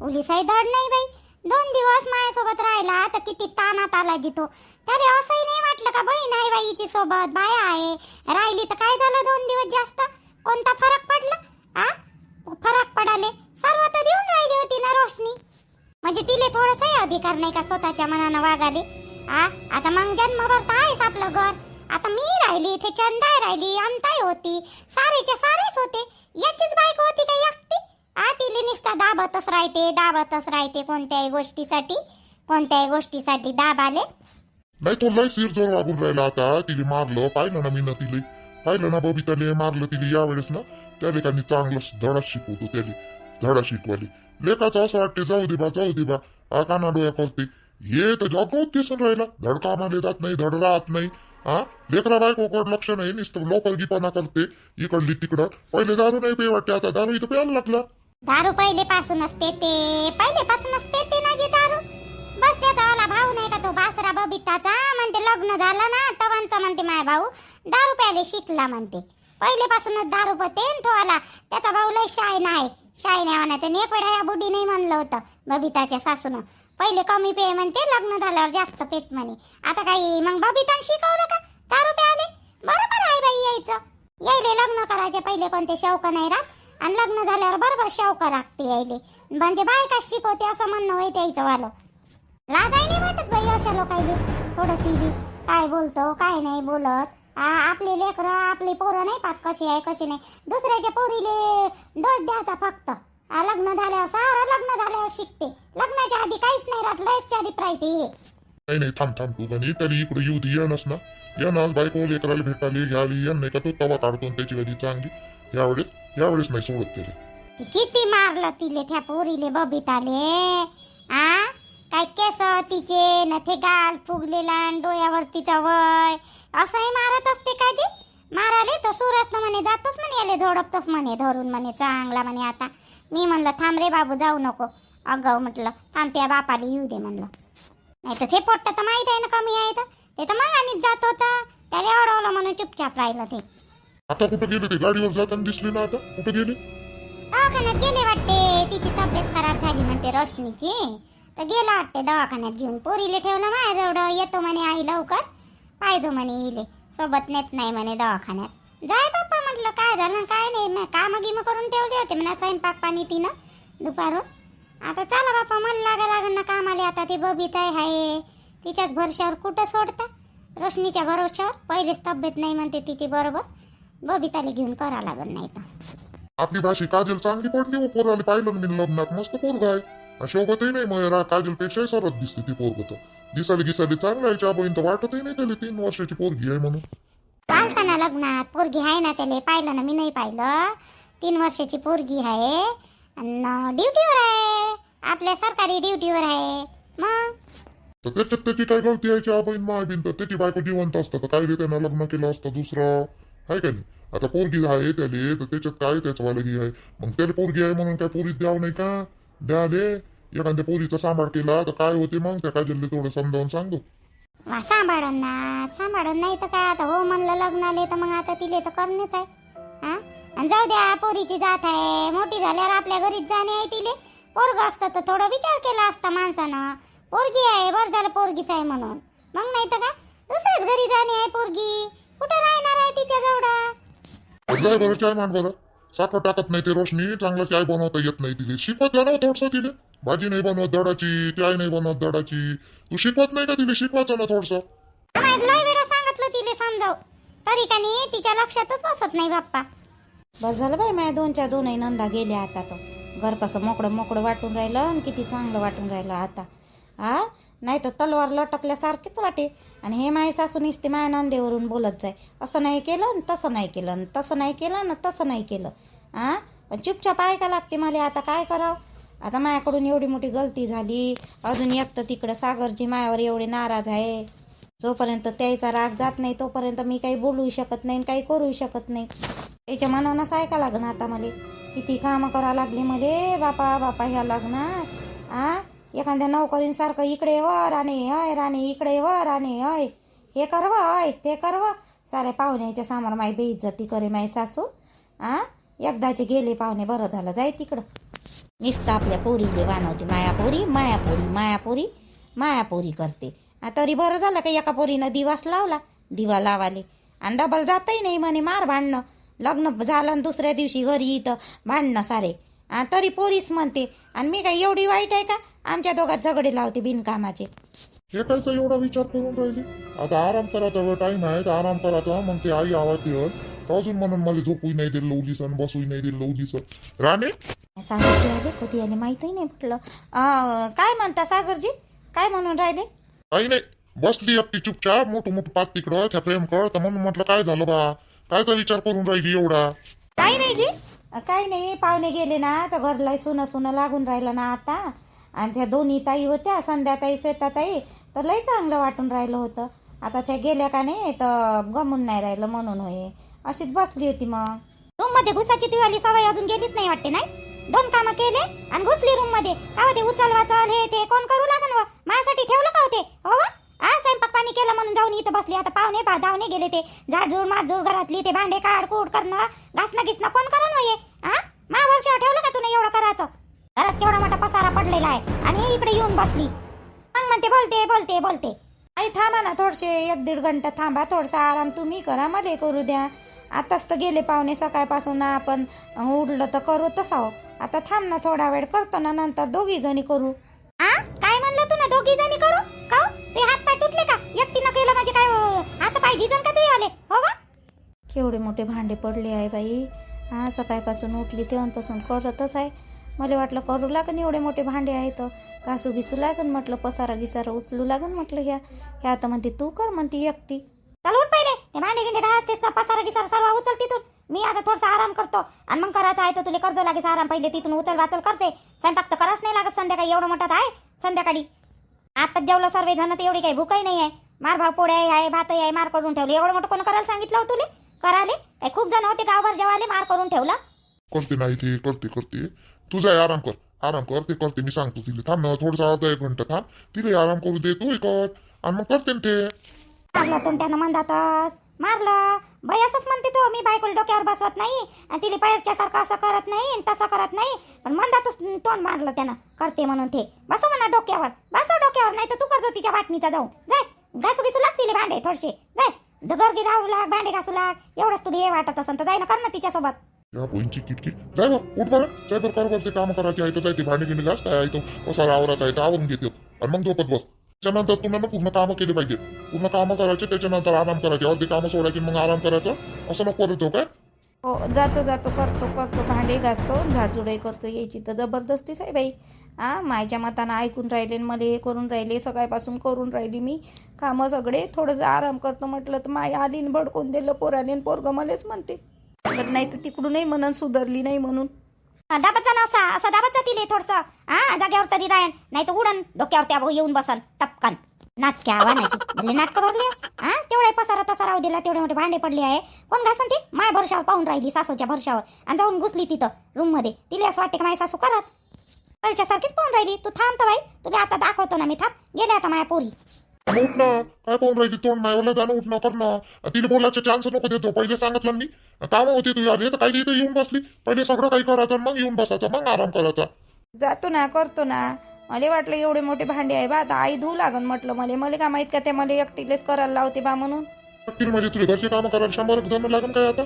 पोलिसही धड नाही बाई. 2 दिवस माझ्यासोबत राहिला तर किती ताणात आला जितो. त्याला असंही नाही वाटलं का बहीण आहे बाईची सोबत, बाया आहे राहिली तर काय झालं 2 दिवस जास्त कोणता फरक पडला? फरक पडाले सर्व तर देऊन राहिली होती ना रोशनी. म्हणजे तिले थोडंसंही अधिकार नाही का स्वतःच्या मनानं वागाले? आता मग जन्मभर तर आहेच आपलं घर. आता मी राहिली इथे, चंदाय राहिली, अंताई होती, सारेच्या सारेच होते. याचीच बायको होती का एकटी? तिले नुसता दाबतच राहते कोणत्याही गोष्टीसाठी दाब आले. नाही तो लय सिरजोर वागून राहिला. आता तिले मारलं, पाहिलं ना मी ना तिले, पाहिलं ना बबिताले मारलं तिले यावेळेस ना. त्या लेखांनी चांगलं धडा शिकवतो, त्याले धडा शिकवाले. लेखाचं असं वाटते जाऊ दे बा काना डोया करते. हे तर जगात दिसून राहिला, धड कामाले जात नाही, धड राहत नाही. लेकरा बायकोकडे लक्ष नाही, नुसतं लोकलगीपणा करते इकडली तिकडं. पहिले दारू नाही पे वाटते, आता दारू इथं प्यायला लागला. दारू पहिलेपासूनच पेते ना जे दारू. बस त्याचा वाला भाऊ नाही का तो बासरा बबिताचा, म्हणते लग्न झालं ना तवांचा म्हणते माय भाऊ दारू प्यायला शिकला म्हणते. पहिलेपासूनच दारू पते तो आला त्याचा भाऊ लय शाय नाही म्हणायचं. नेपड्या या बुढी नाही म्हणलं होतं बबिताच्या सासूनं. पहिले कमी पे म्हणते, लग्न झाल्यावर जास्त पेत म्हणे. आता काही मग बबितान शिकवलं का दारू प्यायले? बरोबर आहे बाई, यायले लग्न करायचे पहिले कोणते शौक नाही राहत, आणि लग्न झाल्यावर बरोबर शौक राखते यायले. म्हणजे बायका शिकवते असं म्हणणं होय त्याचं वालं. लाजाई नाही वाटत बाई अशा लोकायले थोडीशी बी? काय बोलतो काय नाही बोलत. आपले लेकरं आपली पोरं नाही पाहत कशी आहे कशी नाही. दुसऱ्याच्या पोरीले दोष द्यायचा फक्त. लग्न झाल्यावर शिकते. लग्नाच्या आधी काहीच नाही राहत, लयच चारीप राहते हे. नाही थांब तू गणी तरी इकडे येऊ दे. येणच ना बायको लेकराला भेटाली घ्याली येण नाही का तो तवा काढतो त्याची गदी चांगली. यावेळेस नाही सोडत त्याला. किती मारलं तिले त्या पोरीले बबिताले. काय केस तिचे न ते गाल फुगलेला डोळ्यावर तिचा वय असंही मारत असते का जी? माराले तो सुरस म्हणे जातोच म्हणे याले झोडपतोच म्हणे धरून म्हणे चांगला म्हणे. आता मी म्हणलं थांब रे बाबू जाऊ नको. अगाऊ म्हटलं थांब त्या बापाला येऊ दे म्हणलं. नाही तर ते पोट्ट तर माहित आहे ना कमी आहे तर ते तर मगानीच जात होतं. त्याला अडवलं म्हणून चुपचाप राहिलं ते. आता कुठं गेले ते? गाडीवर जाताना दिसली ना. आता कुठे गेले? दवाखान्यात गेले वाटते. तिची तब्येत खराब झाली म्हणते रोशनीची, तर गेला वाटते दवाखान्यात घेऊन. पोरीले ठेवलं माझ्याजवळ. येतो म्हणे आई लवकर, पाहिजे म्हणे इले सोबत नेत नाही म्हणे दवाखान्यात. जाय बाप्पा म्हटलं काय झालं काय नाही. कामं गिमं करून ठेवले होते म्हणा स्वयंपाक पाणी तिनं दुपारून. आता चला बाप्पा मला लागन ना कामाले. आता ते बबिता आहे तिच्याच भरशावर कुठं सोडता, रोशनीच्या भरोश्यावर. पहिलेच तब्येत नाही म्हणते तिची बरोबर, बबिताला घेऊन करा लागन. नाही तर आपली भाषी काजल चांगली पडली हो पोराला. पाहिलं मी लग्नात मस्त पोरग आहे. शोभतही नाही मग काजल पेक्षाही सरत दिसते ती पोरग. तर दिसायला चांगलं आहे. बहीण तर वाटतही नाही त्याला 3 वर्षाची पोरगी आहे म्हणून. पालता ना लग्नात पोरगी आहे ना त्याला, पाहिलं ना मी नाही पाहिलं. 3 वर्षाची पोरगी आहे आणि ड्युटीवर आहे, आपल्या सरकारी ड्युटीवर आहे. मग तर त्याच्यात त्याची काय गलती आहे? बहीण माय बिन तर त्याची बायको जिवंत असतं तर काय त्यानं लग्न केलं असतं दुसरं आहे का नाही? आता पोरगी आहे त्याले तर त्याच्यात काय त्याचं वालगी आहे? मग त्याला पोरगी आहे म्हणून काय पोरीत द्यावं नाही का? द्याले एखाद्या पोरीचा सांभाळ केला तर काय होते मग? त्या काजलले थोडं समजावून सांगतो. सांभाळून नाही तर काय. आता हो म्हणलं लग्नाले तर मग आता तिले तर करणेच आहे. आणि जाऊ द्या पोरीची जात आहे, मोठी झाल्यावर आपल्या घरीच जाणे आहे. तिले पोरग असतं तर थोडा विचार केला असता माणसानं. पोरगी आहे बरं झालं पोरगीच आहे म्हणून. मग नाही तर काय दुसऱ्याच घरी जाणे आहे पोरगी, कुठं राहणार आहे तिच्या जवळ. जाय बरं चाय मान बरं. साखर टाकत नाही ते रोशनी, चांगला चाय बनवता येत नाही तिले. शिकवत जा ना थोडस तिले. भाजी नाही बनवत दडाची, चाय नाही बनवत दडाची. तू शिकवत नाही का तिले? शिकवायचं ना थोडस. लय वेळा सांगितलं तिले समजाव, तरी का नाही तिच्या लक्षातच बसत नाही बाप्पा. बस झालं बाई माझ्या 2च्या 2 नंदा गेल्या. आता तर घर कसं मोकळं वाटून राहिलं आणि किती चांगलं वाटून राहिलं आता. नाही तर तलवार लटकल्यासारखीच वाटे. आणि हे माझी सासू नुसते माझ्या नंदेवरून बोलत जाय, असं नाही केलं तसं नाही केलं, तसं नाही केलं ना तसं नाही केलं. पण चुपचाप ऐका लागते मला. आता काय करावं? आता माझ्याकडून एवढी मोठी गलती झाली, अजून एक तर तिकडं सागरजी मायावर एवढे नाराज आहे. जोपर्यंत त्याचा राग जात नाही तोपर्यंत मी काही बोलू शकत नाही, काही करू शकत नाही. त्याच्या मनानंच ऐका लागणं आता मला. किती कामं करावं लागली मले बापा ह्या लग्नात. एखाद्या नोकरींसारखं इकडे वर आणि राणे इकडे वर आणि हे करवं ते करवं. सारे पाहुण्याच्या समोर माई बेइज्जती करे माई सासू. एकदाचे गेले पाहुणे, बरं झालं जाय तिकडं. नुसतं आपल्या पोरीले वानवते, मायापोरी मायापोरी मायापोरी मायापोरी करते. तरी बरं झालं का एका पोरीनं दिवास लावला, दिवा लावाले. आणि डबल जातही नाही म्हणे मार भांडणं. लग्न झालं आणि दुसऱ्या दिवशी घरी इथं भांडणं सारे. तरी पोरीच म्हणते. आणि मी काही एवढी वाईट आहे का आमच्या दोघात झगडे लावते बिनकामाचे. हे कायचा एवढा विचार करून राहिली? आता आराम करायचा टाइम आहे तर आराम करायचा. मग ते आई आवाज येत अजून म्हणून मला झोपूही नाही दिलं लवलीस आणि बसूही नाही दिलं लवलीस. राणे सागरजी आले कधी आले माहीतही नाही म्हटलं. काय म्हणता सागरजी, काय म्हणून राहिले? काही नाही, बसली एकटी चुपचाप. मोठं मोठं पात तिकडं त्या प्रेम कळ तर म्हणून म्हटलं काय झालं बा, कायचा विचार करून राहिली एवढा? काही नाही जी, काही नाही. पाहुणे गेले ना तर घरला सुनं सुनं लागून राहिलं ना आता. आणि त्या दोन्ही ताई होत्या, संध्याताई श्वेताताई, तर लई चांगलं वाटून राहिलं होतं. आता त्या गेल्या का नाही तर गमून नाही राहिलं म्हणून होय अशीच बसली होती. मग रूम मध्ये घुसाची तिवाली सवय अजून गेलीच नाही वाटते. नाही 2 कामं केले आणि घुसली रूम मध्ये. का होते उचल वाचल हे ते कोण करू लागन व माझ्यासाठी ठेवलं का होते? हो स्वयंपाक पाणी केलं म्हणून जाऊन इथं बसली. आता पाहुणे धावणे गेले ते झाडझूड मारझूड घरातली ते भांडे काढ कूड करणं घासणं घिसणं कोण करण वये? मा वर्षावर ठेवलं का तुला एवढं करायचं? घरात केवढा मोठा पसारा पडलेला आहे आणि इकडे येऊन बसली. मग म्हणते बोलते बोलते बोलते. आई थांबा ना थोडसे 1-1.5 घंटा थांबा, थोडासा आराम तुम्ही करा, मला करू द्या. आताच तर गेले पाहुणे सकाळपासून, आपण उडलं तर करू तसा हो. आता थांब ना थोडा वेळ, करतो ना नंतर दोघी जणी करू. काय म्हणलं तू ना दोघी जणी करू? का ते हात पाय तुटले का? एकटीनं केलं म्हणजे काय हात पाय झिजन का तुझे आले? हो ग केवढे मोठे भांडे पडले आहे बाई. सकाळपासून उठली तेव्हापासून करतच आहे. मला वाटलं करू लागन एवढे मोठे भांडे आहेत, घासू घिसू लागन म्हटलं, पसारा गिसारा उचलू लागन म्हटलं. ह्या आता म्हणते तू कर म्हणते एकटी. चल उठ पहिले, ते भांडे गिंडे घासतेच पसारा गिसारा सर्व उचल तिथून. मी आता थोडासा आराम करतो आणि मग करायचं आहे तर तुला कर्ज लागेल आराम. पहिले तिथून उचल वाचल करते. स्वयंपाक तर करायच नाही लागत संध्याकाळी, एवढं मोठा आहे संध्याकाळी. आता जेवलं सर्व जण तर एवढी काही भूकही नाही आहे. मार भाव पोळ्या आहे भातही आहे, मार करून ठेवले. एवढं मोठं कोण करायला सांगितलं हो तुले? कराले काय खूप जण होते गावभर जेवाले, मार करून ठेवला. करते नाही ते करते. तू जाय आराम कर ते करते. मी सांगतो तिला थांब ना थोडसा 1 घंटा थांब, तिला आराम करू दे, तू कर आणि मग करते ना ते. मारलं तुमट्यानं मंदातच मारलं बाई. असंच म्हणते तो, मी बायकोला डोक्यावर बसवत नाही आणि तिला पहिल्याच्या सारखं असं करत नाही तसं करत नाही, पण मंदातच तोंड मारलं त्यानं करते म्हणून. ते बसव म्हणा डोक्यावर, बसव डोक्यावर, नाही तर तू करजो तिच्या वाटणीचा जाऊन. जाय घासू घिसू लागतील भांडे थोडेसे. जाय दगरगी राहू लाग, भांडे घासू लाग. एवढंच तुला हे वाटत असेल तर जाय ना, कर ना तिच्यासोबत. या बहिणची किटकी जाय बा, उठ बरं, जाय बरं, कर ते काम करायचे आहे तर जायते. भांडे गिंडे घास काय आहे तो पसारा आवराचा आहे तर आवरून घेते आणि मग झोपत बस. त्याच्यानंतर तुम्हाला पूर्ण कामं केली पाहिजे, पूर्ण कामं करायचे, त्याच्यानंतर आराम करायचे. अर्धे कामं सोडायचे मग आराम करायचं, असं नको करत जाऊ काय? हो जातो करतो भांडे घासतो, झाडझुडही करतो. यायची तर जबरदस्तीच आहे बाई. मायच्या मतानं ऐकून राहिले मला हे करून राहिले. सकाळपासून करून राहिली मी कामं सगळे. थोडंसं आराम करतो म्हटलं तर माय आली भडकून दिलं पोराने, पोरगं मलाच म्हणते. नाही तर तिकडूनही म्हणून सुधारली नाही म्हणून दाबाचा ना असं दाबाचा तिले थोडसं. जाग्यावर तरी राहीन, नाही तर उडन डोक्यावर त्या येऊन बसन टपकन. नाटक्या वानाची म्हणजे नाटकं भरले. तेवढे पसारा तसा राहू दिला, तेवढे मोठे भांडे पडले आहे. कोण घासन ते? माय भरशावर पाहून राहिली, सासूच्या भरशावर, आणि जाऊन घुसली तिथं रूम मध्ये. तिला असं वाटते का माझी सासू करत कळच्या सारखीच पाहून राहिली. तू थांब तर बाई, तुला आता दाखवतो ना मी. थांब गेले आता माझ्या पोरी. उठ ना, काय पाहून राहिली? तोंड नाही ओला जाणं, उठणं करणं. तिला बोलायचे चान्स नको देतो. पहिले सांगितलं मी कामं होती तुझी आली तर काही इथं येऊन बसली. पहिले सगळं काही करायचं मग येऊन बसायचं, मग आराम करायचा. जातो ना करतो ना. मला वाटलं एवढे मोठे भांडे आहे बा, आता आई धुऊ लागन म्हटलं. मला काय माहित का ते मला एकटीलेच करायला लावते बा म्हणून. म्हणजे तुला घरचे कामं करायला 100 जण लागन काय आता?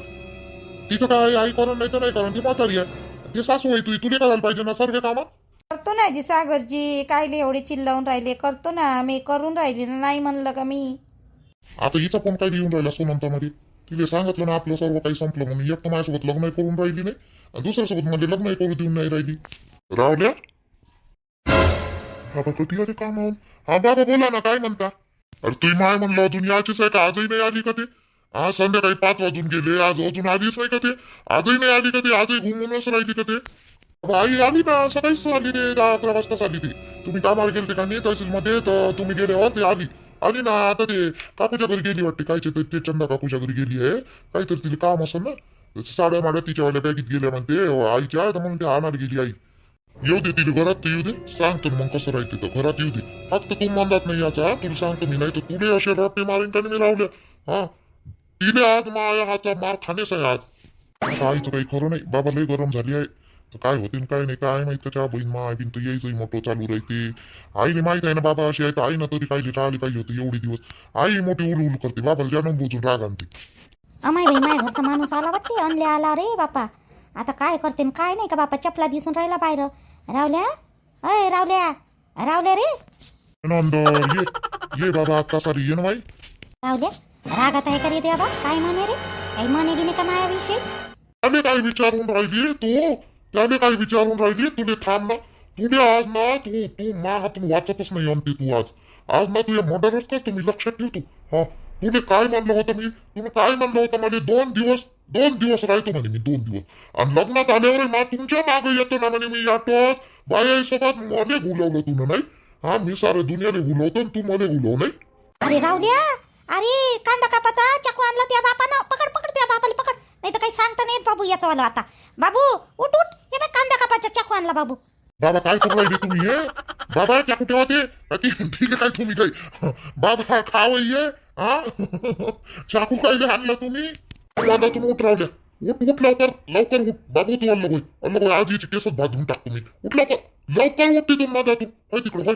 तिथं काय आई करून नाही तर नाही करून, ती म्हातारी आहे, ते सासू आहे तुला करायला पाहिजे ना सर्व कामं. करतो ना जी सागरजी, कायले एवढे चिल्लावून राहिले. करतो ना मी, करून राहिली ना, नाही म्हणलं का मी. आता हिचा फोन काय येऊन राहिला सोनंतामध्ये. तिला सांगितलं ना आपलं सर्व काही संपलं म्हणून. एक तर माझ्यासोबत लग्न करून राहिली नाही आणि दुसऱ्यासोबत म्हणजे लग्न करू देऊन नाही राहिली. रावल्या बाबा कधी आले काम? बाबा बोला ना, काय म्हणता? अरे तुम्ही माय म्हणलं अजून याचीच आहे का? आजही नाही आली का ते? संध्याकाळी 5 वाजून गेले, आज अजून आलीच नाही का ते? आजही नाही आली का ते? आजही घुमूनच राहिली का ते? आई आली ना, सकाळीच आली ते, 10-11 वाजताच आली ती. तुम्ही कामाला गेलते का नाही तहसीलमध्ये, तर तुम्ही गेल्यावर ते आली ना. आता ते काकूच्या घरी गेली वाटते, काय ते चंदा काकूच्या घरी गेली आहे. काहीतरी तिला काम असेल ना, साड्या माड्या तिच्यावाल्या बॅगीत गेल्या म्हणते आईच्या, तर म्हणून ते आणायला गेली आई. येऊ दे तिला घरात, येऊ दे, सांगतो मग कसं राहते तर घरात येऊ दे. फक्त तू म्हणतात नाही याचा, तुला सांगतो मी, नाही तर तुले असे रट्टे मारीन का मी रावल्या. तिले आज माझ्या हातचा मार खाणेच आहे आज. आईचं काही खरं नाही. बाबा लय गरम झाली आहे, तर काय होते न काय नाही काय माहित त्याच्या बहीण मा बिन तर यायचंही मोठं चालू राहते. आईने माहित आहे ना बाबा अशी आहे तर आई ना तरी पाहिजे टाळली पाहिजे होती एवढे दिवस. आई मोठी उलू उलू करते बाबाला जन्म बोजून राग आणते. अमाय बाई माय घरचा माणूस आला वाटते आणले आला रे बापा. आता काय करते न काय नाही का बापा चपला दिसून राहिला बाहेर. रावल्या अय रावल्या रावल्या रे नंद ये बाबा आता सारी ये ना बाई. रावल्या रागात आहे का रे देवा काय म्हणे रे काही म्हणे गिने का मायाविषयी. त्याने काय विचारून राहिली तू त्याने काय विचारून राहिली तुले थांब ना. तुले आज ना तू तू मा हातून वाचतच नाही आणते तू आज ना तू या मर्डरच का तुम्ही लक्षात ठेवतो. हा तुले काय म्हणलं होतं मी तुम्ही काय म्हणलं होतं मला 2 दिवस राहतो म्हणे मी 2 दिवस. आणि लग्नात आल्यावर मा तुमच्या मागे येतो ना म्हणे मी आठवत बायासोबत मला गुलवलं तुला नाही. हा मी सारे दुनियाने गुलवतो आणि तू मला गुलव नाही. अरे रावल्या अरे कांदा कापाचा चाकू आणला त्या बापानं पकड पकड त्या बापाला पकड नाही तर काही सांगता नाही येत बाबू याचं वाला आता. बाबू उठ उठ हे बघ कांदा कापाचा चाकू आणला बाबू. बाबा काय करू राहिले तुम्ही हे बाबा चाकू ठेवा ते ठीक आहे काय तुम्ही काय बाबा खाव ये हा चाकू काय आणला तुम्ही. वादातून उठ रावल्या उठ लवकर उठ बाबू तू अल्ल आज याची केसच भाजून टाकतो मी. उठ लवकर उठ तिथून माझ्यातून होय तिकडं होय.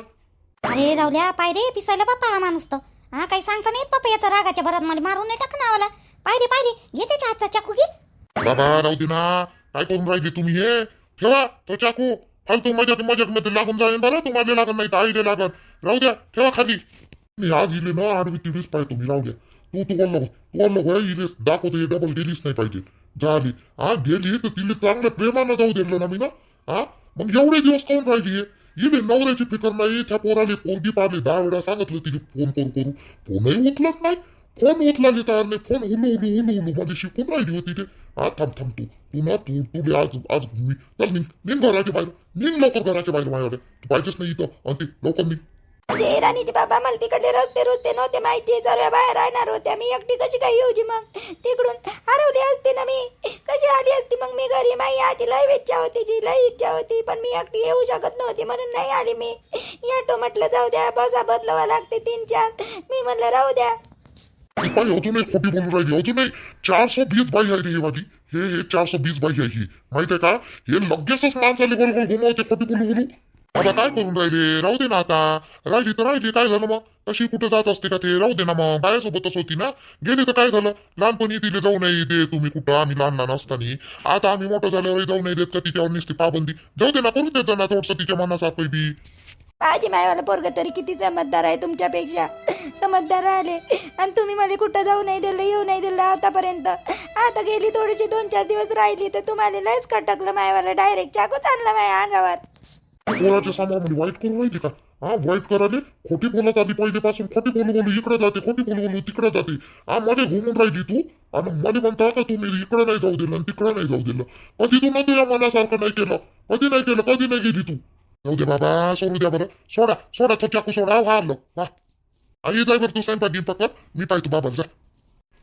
अरे रावल्या पाय रे पिसायला बाप्पा हा माणूस तर हा काही सांगता नाही येत बाप्पा याचा रागाच्या भरात मला मारून नाही टाकणार आम्हाला. पाय रे घे त्याच्या हातचा चाकू घे. बाबा राहू दे ना काय करून राहिले तुम्ही हे ठेवा तो चाकू फालतू मजाक मध्ये लागून जाईन बरं तुम्हाला लागत नाही तर आईले लागत. राहू द्या ठेवा खाली. मी आज इले ना 28 पाय तुम्ही राहू द्या. तू बोललो इले दाखवतो डबल गेलीच नाही पाहिजे झाली. हा गेली तर तिला चांगल्या प्रेमानं जाऊ दिलं ना मी ना. हा मग एवढे दिवस काऊन राहिली इले नवऱ्याची फिकर नाही. त्या पोराले पोरगी पारली 10 वेळा सांगितलं तिने फोन करू फोनही उचलत नाही. फोन उचलाले तयार नाही. फोन उलू मध्ये शिकून राहिली होती ते. हा थांब तू ना तुले आज मी चल निघ घराच्या बाहेर निघ लवकर घराच्या बाहेर माझ्याकडे तू पाहिजेच नाही इथं आणि लवकर निघ. राणीचे बाबा मला तिकडले रस्ते नव्हते माहिती सर्व बाहेर राहणार होत्या मी एकटी कशी काय येऊची मग तिकडून हरवली असते ना मी कशी आली असती मग मी घरी माझी आजी लई इच्छा होती पण मी एकटी येऊ शकत नव्हती म्हणून नाही आली मी. याटो म्हटलं जाऊ द्या बसा बदलावा लागते 3-4 मी म्हणलं राहू द्या. बाई अजूनही खोटी बोलून राहिली अजूनही 420 बाई आहे रे हे वाली हे 420 बाई आहे ही माहित आहे का. हे लगेचच माणसाले गोल घुमवते खोटी बोलू. आता काय करून राहिले राहू दे ना आता राहिली तर राहिली काय झालं मग कशी कुठं जात असते का ते राहू दे ना मग बायासोबतच होती ना. गेली तर काय झालं लहानपणी तिला जाऊ नाही दे तुम्ही कुठं आम्ही लहान असताना. आता आम्ही मोठं झाल्यावर जाऊ नाही देत का तिच्यावर निसती पाबंदी. जाऊ दे ना करू देत ना थोडंसं तिच्या मनासारखं बी. माझी मायवाला पोरग तरी किती समजदार आहे तुमच्यापेक्षा समजदार राहिले आणि तुम्ही मला कुठं जाऊ नाही दिलं येऊ नाही दिलं आतापर्यंत. आता गेली थोडीशी 2-4 दिवस राहिली तर तुम्हाला लयच खटकलं मायवाला डायरेक्ट चाकूच आणला माझ्या अंगावर. कोणाच्या सामामध्ये वाईट करून राहिली का. हा वाईट करायला खोटी बोलत आली पहिलेपासून खोटी बोलू इकडे जाते खोटी बोलू तिकडे जाते. हा मध्ये घुमून राहिली तू आणि मध्ये म्हणता का तुम्ही इकडे नाही जाऊ दिलं आणि तिकडे नाही जाऊ दिलं. कधी तू ना तुझ्या मनासारखं नाही केलं कधी नाही गेली तू. जाऊ दे बाबा सोडू द्या बरं सोडा तो चाकू सोडा हारलो वा. आई जाय बरं तू स्वयंपाक गिंपाक कर मी पाहतो बाबा जा.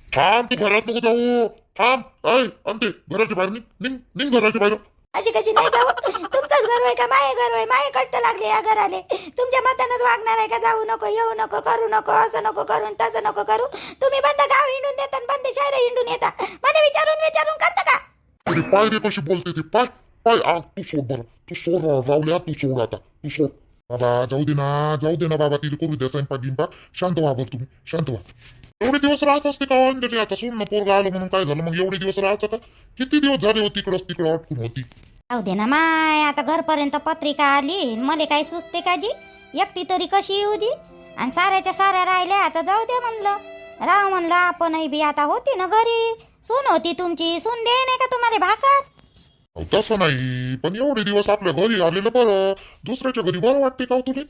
थांब तू घरात नको जाऊ थांब ऐ आणते घराच्या बाहेर निघ घराच्या बाहेर. अशी कशी नाही जाऊ तुमचंच घर आहे का माये घर आहे माये कट्ट लागले या घराले तुमच्या मतानच वागणार आहे का. जाऊ नको येऊ नको करू नको असं नको करू तसं नको करू. तुम्ही बंद गाव हिंडून देता बंद शहर हिंडून येता मला विचारून करता का. अरे पाय रे कशी बोलते ते पाय तू सोड बरं तू सोड रावल्या तू सोड आता तू सोड. बाबा जाऊ दे ना बाबा तिला करू द्या स्वयंपाक गिंपाक. शांत व्हा बरं तुम्ही शांत व्हा. एवढे दिवस राहत असते का अंजली आता सोड ना पोरगा आलं म्हणून काय झालं मग एवढे दिवस राहायचं का. किती दिवस झाले होती तिकडं अटकून होती. जाऊ दे ना माय आता घरपर्यंत पत्रिका आली मला काही सुचते का जी एकटी तरी कशी येऊ दे आणि साऱ्याच्या साऱ्या राहिल्या आता जाऊ द्या म्हणलं राव म्हणलं आपणही बी आता होती ना घरी सून होती तुमची सून दे नाही का तुम्हाला भाकर. तसं नाही पण एवढे दिवस आपल्या घरी आलेलं बरं दुसऱ्याच्या घरी बरं वाटते का तुला.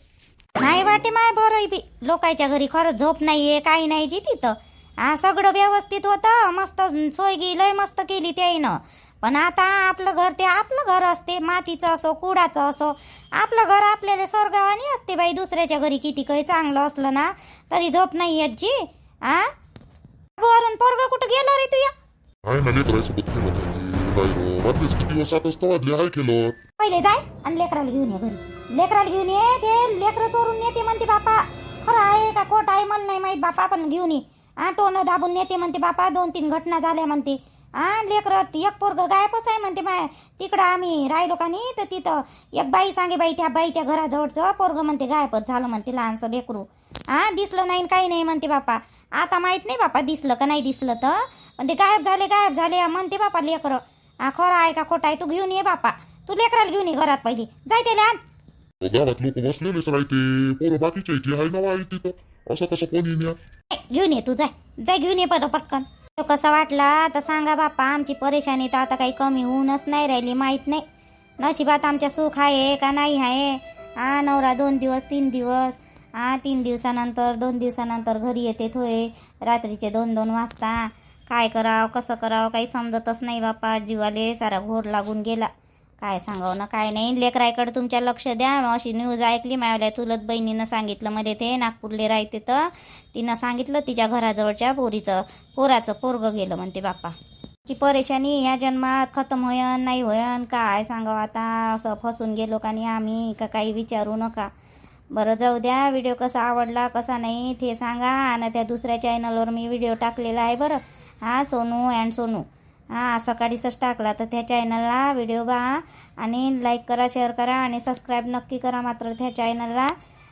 नाही वाटे माय बरं बी लोकांच्या घरी खरंच झोप नाहीये काही नाही जी तिथं. हा सगळं व्यवस्थित होतं मस्त सोय लय मस्त केली त्याईनं. पण आता आपलं घर ते आपलं घर असते मातीचं असो कुडाचं असो आपलं घर आपल्याला स्वर्गावानी असते बाई. दुसऱ्याच्या घरी किती काही चांगलं असलं ना तरी झोप नाही येत जी. हा वरून पोरग कुठं गेलो रे तुया. आहे ना लेकरासोबत खेळत आहे वाटलीस किती दिवस 7 वाजता वाजले आहे खेळत. पहिले जाय आणि लेकराला घेऊन ये घरी लेकराला घेऊन ये ते लेकरं चोरून नेते म्हणते बापा. खरं आहे का खोट आहे मला नाही माहित बापा पण घेऊन ये. टोनं दाबून नेते म्हणते बापा 2-3 घटना झाल्या म्हणते. लेकरं एक पोरगं गायबच आहे म्हणते माय. तिकडं आम्ही राहिलो का नाही तर तिथं एक बाई सांगे बाई त्या बाईच्या घराजवळचं पोरगं म्हणते गायबच झालं म्हणते लहानसं लेकरू. दिसलं नाही काही नाही म्हणते बापा. आता माहित नाही बापा दिसलं का नाही दिसलं तर, पण ते गायब झाले म्हणते बापा लेकरं. खरं आहे का खोटं आहे तू घेऊन ये बापा. तू लेकराला घेऊन ये घरात पहिली. जाय त्याला आण. गावात लोक बसलेलेच राहते, पोरं बाकीचे इथे आहे ना वाई तिथं. असं कसं कोणी न्या? घेऊन ये तू जाय घेऊन ये पटकन. तो कसा वाटला तर सांगा बापा. आमची परेशानी तर आता काही कमी होऊनच नाही राहिली. माहीत नाही नशिबात आमच्या सुख आहे का नाही आहे. नवरा 2 दिवस 3 दिवस 3 दिवसानंतर 2 दिवसानंतर घरी येते थोय रात्रीचे 2-2 वाजता. काय करावं कसं करावं काही समजतच नाही बापा. जीवाले सारा घोर लागून गेला. काय सांगावं ना काय नाही. लेकरायकडे तुमच्या लक्ष द्या. अशी न्यूज ऐकली माझ्या चुलत बहिणीनं सांगितलं मला. ते नागपूरले राहते तर तिनं सांगितलं तिच्या घराजवळच्या पोराचं पोरगं गेलं म्हणते बापा. ची परेशानी ह्या जन्मात खतम होयन नाही होयन काय सांगावं आता. असं फसून गेलो का नाही आम्ही का काही विचारू नका. बरं जाऊ द्या. व्हिडिओ कसा आवडला कसा नाही ते सांगा. आणि त्या दुसऱ्या चॅनलवर मी व्हिडिओ टाकलेला आहे बरं. सोनू अँड सोनू सकाळीच टाकला तर त्या चॅनलला व्हिडिओ पहा आणि लाईक करा शेअर करा आणि सबस्क्राईब नक्की करा मात्र त्या चॅनलला.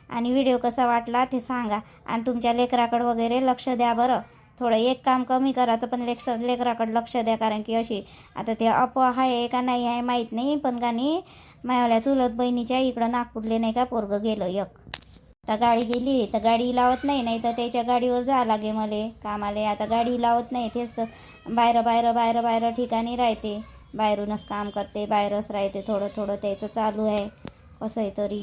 आणि व्हिडिओ कसा वाटला ते सांगा. आणि तुमच्या लेकराकडे वगैरे लक्ष द्या बरं. थोडं एक काम कमी करायचं पण लेकराकडे लक्ष द्या. कारण की अशी आता ते अफवा आहे का नाही आहे माहीत नाही. पण का नाही माझ्या चुलत बहिणीच्या इकडं नागपूरले नाही का पोरगं गेलं एक. आता गाडी गेली तर गाडी लावत नाही तर त्याच्या गाडीवर जा लागे मले कामाले. आता गाडी लावत नाही तेच बाहेर ठिकाणी राहते. बाहेरूनच काम करते बाहेरच राहते. थोडं त्याचं चालू आहे कसं आहे तरी.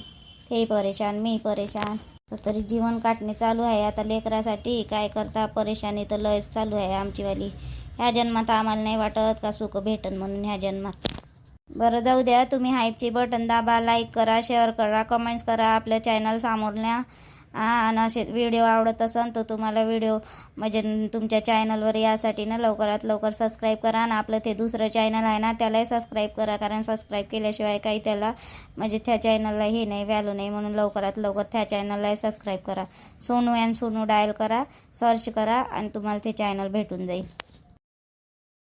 ते परेशान मी परेशान असं तरी जीवन काटणे चालू आहे आता लेकरासाठी. काय करता परेशानी तर लयच चालू आहे आमचीवाली. ह्या जन्मात आम्हाला नाही वाटत का सुख भेटन म्हणून ह्या जन्मात. बरं जाऊ द्या. तुम्ही हाईपचे बटन दाबा लाईक करा शेअर करा कमेंट्स करा आपल्या चॅनल समोरल्या. आणि असे व्हिडिओ आवडत असेल तर तुम्हाला व्हिडिओ म्हणजे तुमच्या चॅनलवर यासाठी ना लवकरात लवकर सबस्क्राईब करा. आणि आपलं ते दुसरं चॅनल आहे ना त्यालाही सबस्क्राईब करा. कारण सबस्क्राईब केल्याशिवाय काही त्याला म्हणजे त्या चॅनलला हे नाही व्हॅल्यू नाही. म्हणून लवकरात लवकर त्या चॅनललाही सबस्क्राईब करा. सोनू अँड सोनू डायल करा सर्च करा आणि तुम्हाला ते चॅनल भेटून जाईल.